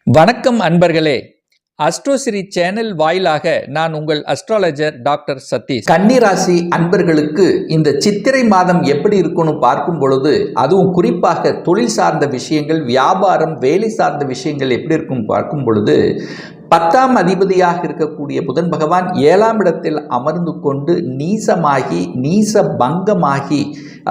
வணக்கம் அன்பர்களே. அஸ்ட்ரோசிரி சேனல் வாயிலாக நான் உங்கள் அஸ்ட்ராலஜர் டாக்டர் சதீஷ். கன்னிராசி அன்பர்களுக்கு இந்த சித்திரை மாதம் எப்படி இருக்குன்னு பார்க்கும் பொழுது, அதுவும் குறிப்பாக தொழில் சார்ந்த விஷயங்கள், வியாபாரம், வேலை சார்ந்த விஷயங்கள் எப்படி இருக்கும் பார்க்கும் பொழுது, 10ஆம் அதிபதியாக இருக்கக்கூடிய புதன் பகவான் 7ஆம் இடத்தில் அமர்ந்து கொண்டு நீச பங்கமாகி,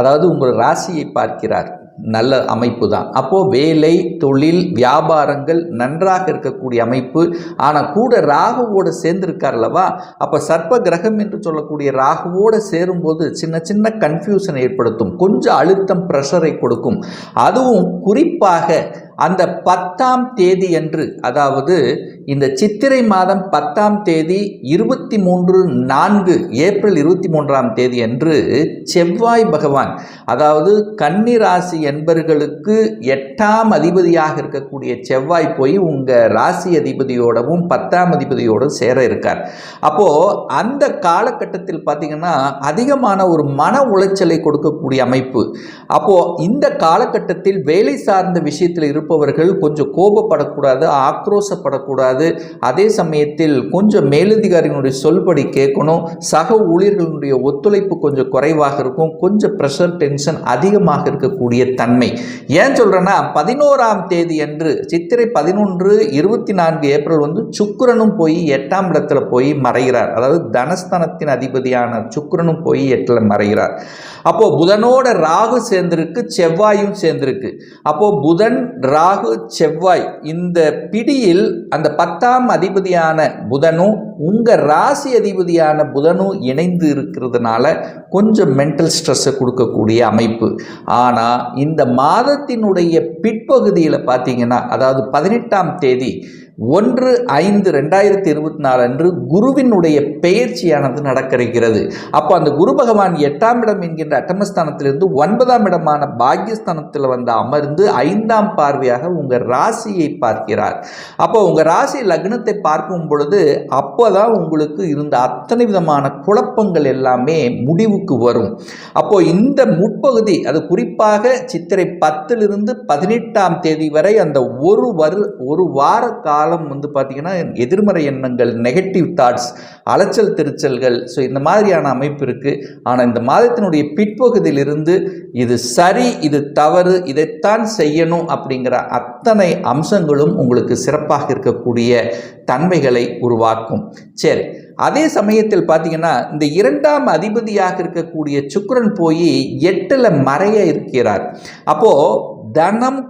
அதாவது உங்கள் ராசியை பார்க்கிறார். நல்ல அமைப்பு தான். அப்போது வேலை, தொழில், வியாபாரங்கள் நன்றாக இருக்கக்கூடிய அமைப்பு. ஆனால் கூட ராகுவோடு சேர்ந்திருக்கார்லவா, அப்போ சர்ப்ப கிரகம் என்று சொல்லக்கூடிய ராகுவோடு சேரும்போது சின்ன சின்ன கன்ஃபியூஷன் ஏற்படுத்தும், கொஞ்சம் அழுத்தம், ப்ரெஷரை கொடுக்கும். அதுவும் குறிப்பாக அந்த 10ஆம் தேதி அன்று, அதாவது இந்த சித்திரை மாதம் 10ஆம் தேதி 23/4 ஏப்ரல் 23ஆம் தேதி அன்று செவ்வாய் பகவான், அதாவது கன்னிராசி என்பர்களுக்கு 8ஆம் அதிபதியாக இருக்கக்கூடிய செவ்வாய் போய் உங்கள் ராசி அதிபதியோடவும் 10ஆம் அதிபதியோடும் சேர இருக்கார். அப்போது அந்த காலகட்டத்தில் பார்த்திங்கன்னா அதிகமான ஒரு மன உளைச்சலை கொடுக்கக்கூடிய அமைப்பு. அப்போது இந்த காலகட்டத்தில் வேலை சார்ந்த விஷயத்தில் இருப்பவர்கள் கொஞ்சம் கோபப்படக்கூடாது, ஆக்ரோஷப்படக்கூடாது. அதே சமயத்தில் கொஞ்சம் மேலதிகாரிகளுடைய சொல்படி கேட்கணும். சக ஊழியர்களுடைய ஒத்துழைப்பு கொஞ்சம் குறைவாக இருக்கும். கொஞ்சம் ப்ரெஷர், டென்ஷன் அதிகமாக இருக்கக்கூடிய தன்மை. ஏன் சொல்கிறேன்னா, 11ஆம் தேதி அன்று சித்திரை 11, 24 ஏப்ரல் சுக்கிரனும் போய் 8ஆம் இடத்துல போய் மறைகிறார். அதாவது தனஸ்தானத்தின் அதிபதியான சுக்கிரனும் போய் 8ல் மறைகிறார். அப்போது புதனோட ராகு சேர்ந்திருக்கு, செவ்வாயும் சேர்ந்திருக்கு. அப்போது புதன், ராகு, செவ்வாய் இந்த பிடியில் அந்த 10ஆம் அதிபதியான புதனும் உங்கள் ராசி அதிபதியான புதனும் இணைந்து இருக்கிறதுனால கொஞ்சம் மென்டல் ஸ்ட்ரெஸ்ஸை கொடுக்கக்கூடிய அமைப்பு. ஆனால் இந்த மாதத்தினுடைய பிற்பகுதியில் பார்த்தீங்கன்னா, அதாவது 18ஆம் தேதி 1/5/2024 அன்று குருவினுடைய பெயர்ச்சியானது நடக்கிறது. அப்போ அந்த குரு பகவான் 8ஆம் இடம் என்கின்ற அட்டமஸ்தானத்திலிருந்து 9ஆம் இடமான பாக்யஸ்தானத்தில் அமர்ந்து 5ஆம் பார்வையாக உங்கள் ராசியை பார்க்கிறார். அப்போ உங்கள் ராசி லக்னத்தை பார்க்கும் பொழுது அப்போதான் உங்களுக்கு இருந்த அத்தனை விதமான குழப்பங்கள் எல்லாமே முடிவுக்கு வரும். அப்போ இந்த முற்பகுதி, அது குறிப்பாக சித்திரை 10லிருந்து 18ஆம் தேதி வரை அந்த ஒரு வார காலம் பார்த்தீங்கன்னா எதிர்மறை எண்ணங்கள், நெகட்டிவ் தாட்ஸ், அலைச்சல் திருச்சல்கள், ஸோ இந்த மாதிரியான அமைப்பு இருக்குது. ஆனால் இந்த மாதத்தினுடைய பிற்பகுதியிலிருந்து இது சரி, இது தவறு, இதைத்தான் செய்யணும் அப்படிங்கிற அத்தனை அம்சங்களும் உங்களுக்கு சிறப்பாக இருக்கக்கூடிய தன்மைகளை உருவாக்கும். சரி, அதே சமயத்தில் பார்த்தீங்கன்னா இந்த 2ஆம் அதிபதியாக இருக்கக்கூடிய சுக்கிரன் போய் 8ல் மறைய இருக்கிறார். அப்போது தனம்,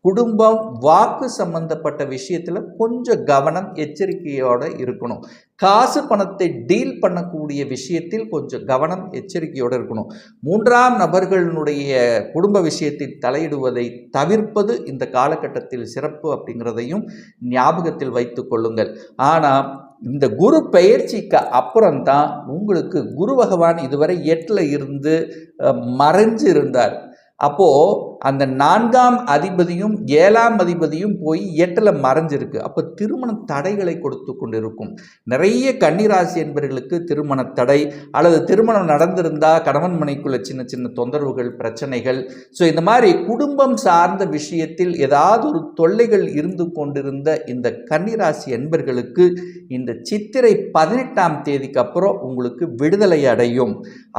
குடும்பம், வாக்கு சம்பந்தப்பட்ட விஷயத்தில் கொஞ்சம் கவனம், எச்சரிக்கையோடு இருக்கணும். காசு பணத்தை டீல் பண்ணக்கூடிய விஷயத்தில் கொஞ்சம் கவனம், எச்சரிக்கையோடு இருக்கணும். 3ஆம் நபர்களுடைய குடும்ப விஷயத்தில் தலையிடுவதை தவிர்ப்பது இந்த காலகட்டத்தில் சிறப்பு அப்படிங்கிறதையும் ஞாபகத்தில் வைத்து கொள்ளுங்கள். ஆனால் இந்த குரு பெயர்ச்சிக்கு அப்புறம்தான் உங்களுக்கு குரு பகவான் இதுவரை 8ல் இருந்து மறைஞ்சு இருந்தார். அப்போது அந்த 4ஆம் அதிபதியும் 7ஆம் அதிபதியும் போய் 8ல் மறைஞ்சிருக்கு. அப்போ திருமண தடைகளை கொடுத்து கொண்டிருக்கும். நிறைய கன்னிராசி என்பவர்களுக்கு திருமண தடை, அல்லது திருமணம் நடந்திருந்தால் கணவன் மனைக்குள்ள சின்ன சின்ன தொந்தரவுகள், பிரச்சனைகள், ஸோ இந்த மாதிரி குடும்பம் சார்ந்த விஷயத்தில் ஏதாவது ஒரு தொல்லைகள் இருந்து கொண்டிருந்த இந்த கன்னிராசி என்பவர்களுக்கு இந்த சித்திரை 18ஆம் தேதிக்கு அப்புறம் உங்களுக்கு விடுதலை அடையும்.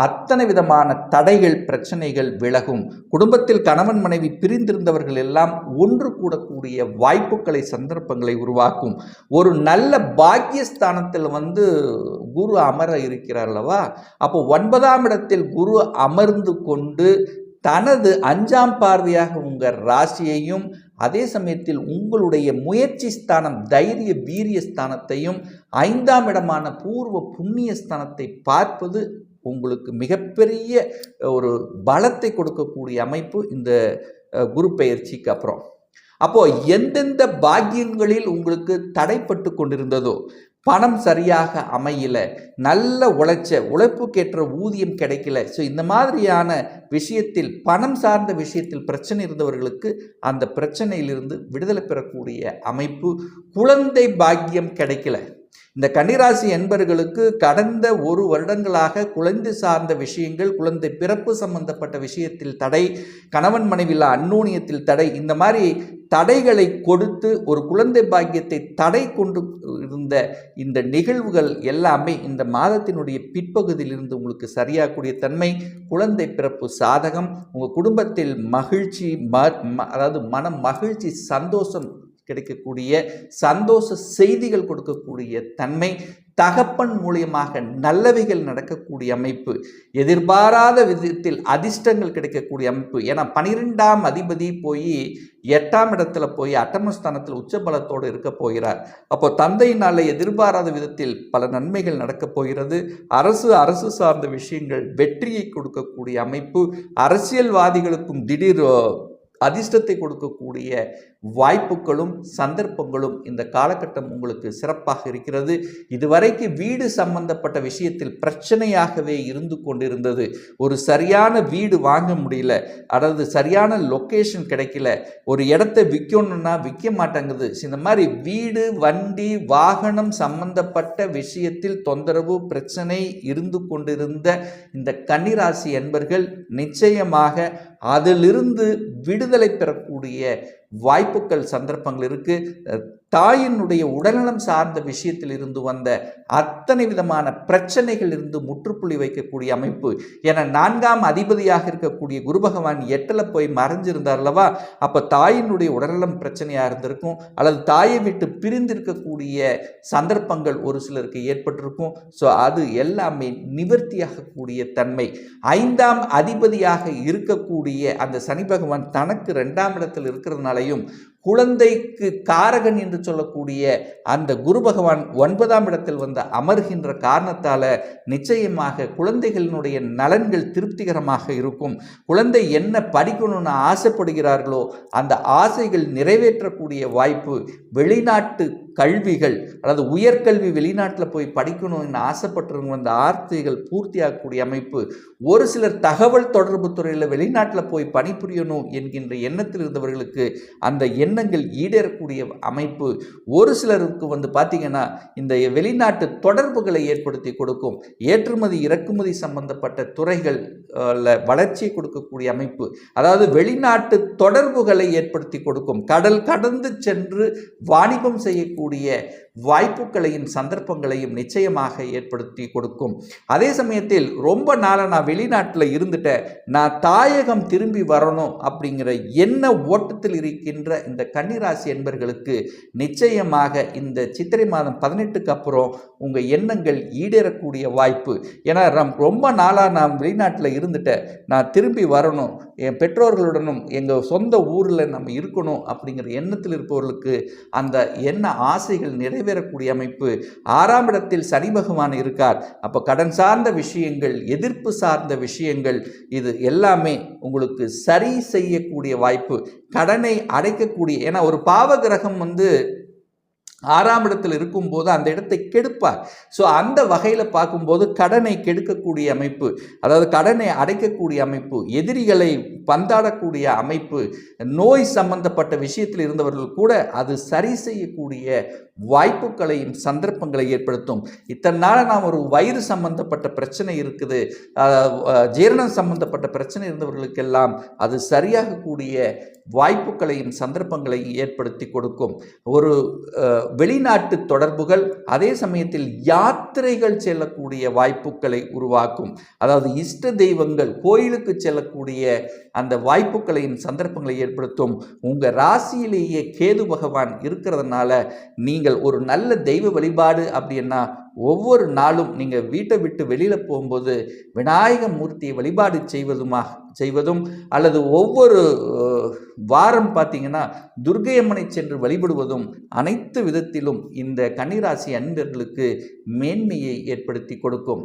அத்தனை விதமான தடைகள், பிரச்சனைகள் விலகும். குடும்பத்தில் கணவன் மனைவி பிரிந்திருந்தவர்கள் எல்லாம் ஒன்று கூடக்கூடிய வாய்ப்புகளை, சந்தர்ப்பங்களை உருவாக்கும். ஒரு நல்ல பாக்கியஸ்தானத்தில் குரு அமர இருக்கிறார் அல்லவா, அப்போ 9ஆம் இடத்தில் குரு அமர்ந்து கொண்டு தனது 5ஆம் பார்வையாக உங்கள் ராசியையும், அதே சமயத்தில் உங்களுடைய முயற்சி ஸ்தானம், தைரிய வீரிய ஸ்தானத்தையும், 5ஆம் இடமான பூர்வ புண்ணிய ஸ்தானத்தை பார்ப்பது உங்களுக்கு மிகப்பெரிய ஒரு பலத்தை கொடுக்கக்கூடிய அமைப்பு இந்த குரு பெயர்ச்சிக்கு அப்புறம். அப்போது எந்தெந்த பாக்கியங்களில் உங்களுக்கு தடைப்பட்டு கொண்டிருந்ததோ, பணம் சரியாக அமையல, நல்ல உழைப்புக்கேற்ற ஊதியம் கிடைக்கல, ஸோ இந்த மாதிரியான விஷயத்தில், பணம் சார்ந்த விஷயத்தில் பிரச்சனை இருந்தவர்களுக்கு அந்த பிரச்சனையிலிருந்து விடுதலை பெறக்கூடிய அமைப்பு. குழந்தை பாக்கியம் கிடைக்கல, இந்த கன்னிராசி என்பர்களுக்கு கடந்த 1 வருடங்களாக குழந்தை சார்ந்த விஷயங்கள், குழந்தை பிறப்பு சம்பந்தப்பட்ட விஷயத்தில் தடை, கணவன் மனைவியில் அந்யோன்யத்தில் தடை, இந்த மாதிரி தடைகளை கொடுத்து ஒரு குழந்தை பாக்கியத்தை தடை கொண்டு இருந்த இந்த நிகழ்வுகள் எல்லாமே இந்த மாதத்தினுடைய பிற்பகுதியிலிருந்து உங்களுக்கு சரியாகக்கூடிய தன்மை, குழந்தை பிறப்பு சாதகம், உங்கள் குடும்பத்தில் மகிழ்ச்சி, அதாவது மன மகிழ்ச்சி, சந்தோஷம் கிடைக்கக்கூடிய, சந்தோஷ செய்திகள் கொடுக்கக்கூடிய தன்மை, தகப்பன் மூலியமாக நல்லவைகள் நடக்கக்கூடிய அமைப்பு, எதிர்பாராத விதத்தில் அதிர்ஷ்டங்கள் கிடைக்கக்கூடிய அமைப்பு. ஏன்னா 12ஆம் அதிபதி போய் 8ஆம் இடத்துல போய் அட்டமஸ்தானத்தில் உச்சபலத்தோடு இருக்க போகிறார். அப்போ தந்தையினால எதிர்பாராத விதத்தில் பல நன்மைகள் நடக்கப் போகிறது. அரசு சார்ந்த விஷயங்கள் வெற்றியை கொடுக்கக்கூடிய அமைப்பு, அரசியல்வாதிகளுக்கும் திடீர் அதிர்ஷ்டத்தை கொடுக்கக்கூடிய வாய்ப்புகளும் சந்தர்ப்பங்களும் இந்த காலகட்டம் உங்களுக்கு சிறப்பாக இருக்கிறது. இதுவரைக்கு வீடு சம்பந்தப்பட்ட விஷயத்தில் பிரச்சனையாகவே இருந்து கொண்டிருந்தது. ஒரு சரியான வீடு வாங்க முடியல, அதாவது சரியான லொக்கேஷன் கிடைக்கல, ஒரு இடத்தை விற்கணும்னா விற்க மாட்டேங்குது. இந்த மாதிரி வீடு, வண்டி, வாகனம் சம்பந்தப்பட்ட விஷயத்தில் தொந்தரவு, பிரச்சனை இருந்து கொண்டிருந்த இந்த கன்னிராசி என்பர்கள் நிச்சயமாக அதிலிருந்து விடுதலை பெறக்கூடிய வாய்ப்புகள், சந்தர்ப்பங்கள் இருக்கு. தாயினுடைய உடல்நலம் சார்ந்த விஷயத்தில் இருந்து வந்த அத்தனை விதமான பிரச்சனைகள் இருந்து முற்றுப்புள்ளி வைக்கக்கூடிய அமைப்பு. என 4ஆம் அதிபதியாக இருக்கக்கூடிய குரு பகவான் 8ல் போய் மறைஞ்சிருந்தார் அல்லவா, அப்போ தாயினுடைய உடல்நலம் பிரச்சனையாக இருந்திருக்கும், அல்லது தாயை விட்டு பிரிந்திருக்கக்கூடிய சந்தர்ப்பங்கள் ஒரு சிலருக்கு ஏற்பட்டிருக்கும். ஸோ அது எல்லாமே நிவர்த்தியாகக்கூடிய தன்மை. 5ஆம் அதிபதியாக இருக்கக்கூடிய அந்த சனி பகவான் தனக்கு 2ஆம் இடத்தில் இருக்கிறதுனாலையும், குழந்தைக்கு காரகன் என்று சொல்லக்கூடிய அந்த குரு பகவான் 9ஆம் இடத்தில் வந்து அமர்கின்ற காரணத்தால் நிச்சயமாக குழந்தைகளினுடைய நலன்கள் திருப்திகரமாக இருக்கும். குழந்தை என்ன படிக்கணும்னு ஆசைப்படுகிறார்களோ அந்த ஆசைகள் நிறைவேற்றக்கூடிய வாய்ப்பு, வெளிநாட்டு கல்விகள், அதாவது உயர்கல்வி வெளிநாட்டில் போய் படிக்கணும்னு ஆசைப்பட்டிருந்த அந்த ஆர்த்திகள் பூர்த்தியாகக்கூடிய அமைப்பு, ஒரு சிலர் தகவல் தொடர்பு துறையில் வெளிநாட்டில் போய் பணிபுரியணும் என்கின்ற எண்ணத்தில் இருந்தவர்களுக்கு அந்த எண்ணங்கள் ஈடேறக்கூடிய அமைப்பு, ஒரு சிலருக்கு வந்து பார்த்தீங்கன்னா இந்த வெளிநாட்டு தொடர்புகளை ஏற்படுத்தி கொடுக்கும். ஏற்றுமதி இறக்குமதி சம்பந்தப்பட்ட துறைகள் வளர்ச்சியை கொடுக்கக்கூடிய அமைப்பு, அதாவது வெளிநாட்டு தொடர்புகளை ஏற்படுத்தி கொடுக்கும். கடல் கடந்து சென்று வாணிபம் செய்யக்கூடிய வாய்ப்புகளையும் சந்தர்ப்பங்களையும் நிச்சயமாக ஏற்படுத்தி கொடுக்கும். அதே சமயத்தில் ரொம்ப நாளாக நான் வெளிநாட்டில் இருந்துட்டேன், நான் தாயகம் திரும்பி வரணும் அப்படிங்கிற எண்ண ஓட்டத்தில் இருக்கின்ற இந்த கன்னிராசி என்பர்களுக்கு நிச்சயமாக இந்த சித்திரை மாதம் 18க்கு அப்புறம் உங்கள் எண்ணங்கள் ஈடேறக்கூடிய வாய்ப்பு. ஏன்னா ரொம்ப நாளாக நான் வெளிநாட்டில் இருந்துட்டேன், நான் திரும்பி வரணும், என் பெற்றோர்களுடனும் எங்கள் சொந்த ஊரில் நம்ம இருக்கணும் அப்படிங்கிற எண்ணத்தில் இருப்பவர்களுக்கு அந்த எண்ண ஆசைகள் நிறைவேறக்கூடிய அமைப்பு. 6ஆம் இடத்தில் சனி பகவான் இருக்கார். அப்போ கடன் சார்ந்த விஷயங்கள், எதிர்ப்பு சார்ந்த விஷயங்கள், இது எல்லாமே உங்களுக்கு சரி செய்யக்கூடிய வாய்ப்பு, கடனை அடைக்கக்கூடிய. ஏன்னா ஒரு பாவ கிரகம் வந்து 6ஆம் இடத்தில் இருக்கும்போது அந்த இடத்தை கெடுப்பார். ஸோ அந்த வகையில் பார்க்கும்போது கடனை கெடுக்கக்கூடிய அமைப்பு, அதாவது கடனை அடைக்கக்கூடிய அமைப்பு, எதிரிகளை பந்தாடக்கூடிய அமைப்பு, நோய் சம்பந்தப்பட்ட விஷயத்தில் இருந்தவர்கள் கூட அது சரி செய்யக்கூடிய வாய்ப்புகளையும் சந்தர்ப்பங்களை ஏற்படுத்தும். இத்தனை நாள் நாம் ஒரு வயிறு சம்பந்தப்பட்ட பிரச்சனை இருக்குது, ஜீரணம் சம்பந்தப்பட்ட பிரச்சனை இருந்தவர்களுக்கெல்லாம் அது சரியாகக்கூடிய வாய்ப்புகளையும் சந்தர்ப்பங்களையும் ஏற்படுத்தி கொடுக்கும். ஒரு வெளிநாட்டு தொடர்புகள், அதே சமயத்தில் யாத்திரைகள் செல்லக்கூடிய வாய்ப்புகளை உருவாக்கும். அதாவது இஷ்ட தெய்வங்கள் கோயிலுக்கு செல்லக்கூடிய அந்த வாய்ப்புகளையும் சந்தர்ப்பங்களை ஏற்படுத்தும். உங்கள் ராசியிலேயே கேது பகவான் இருக்கிறதுனால நீங்கள் ஒரு நல்ல தெய்வ வழிபாடு அப்படின்னா, ஒவ்வொரு நாளும் நீங்கள் வீட்டை விட்டு வெளியில் போகும்போது விநாயக மூர்த்தியை வழிபாடு செய்வதும் அல்லது ஒவ்வொரு வாரம் பார்த்தீங்கன்னா துர்க்கை அம்மனை சென்று வழிபடுவதும் அனைத்து விதத்திலும் இந்த கன்னிராசி அன்பர்களுக்கு மேன்மையை ஏற்படுத்தி கொடுக்கும்.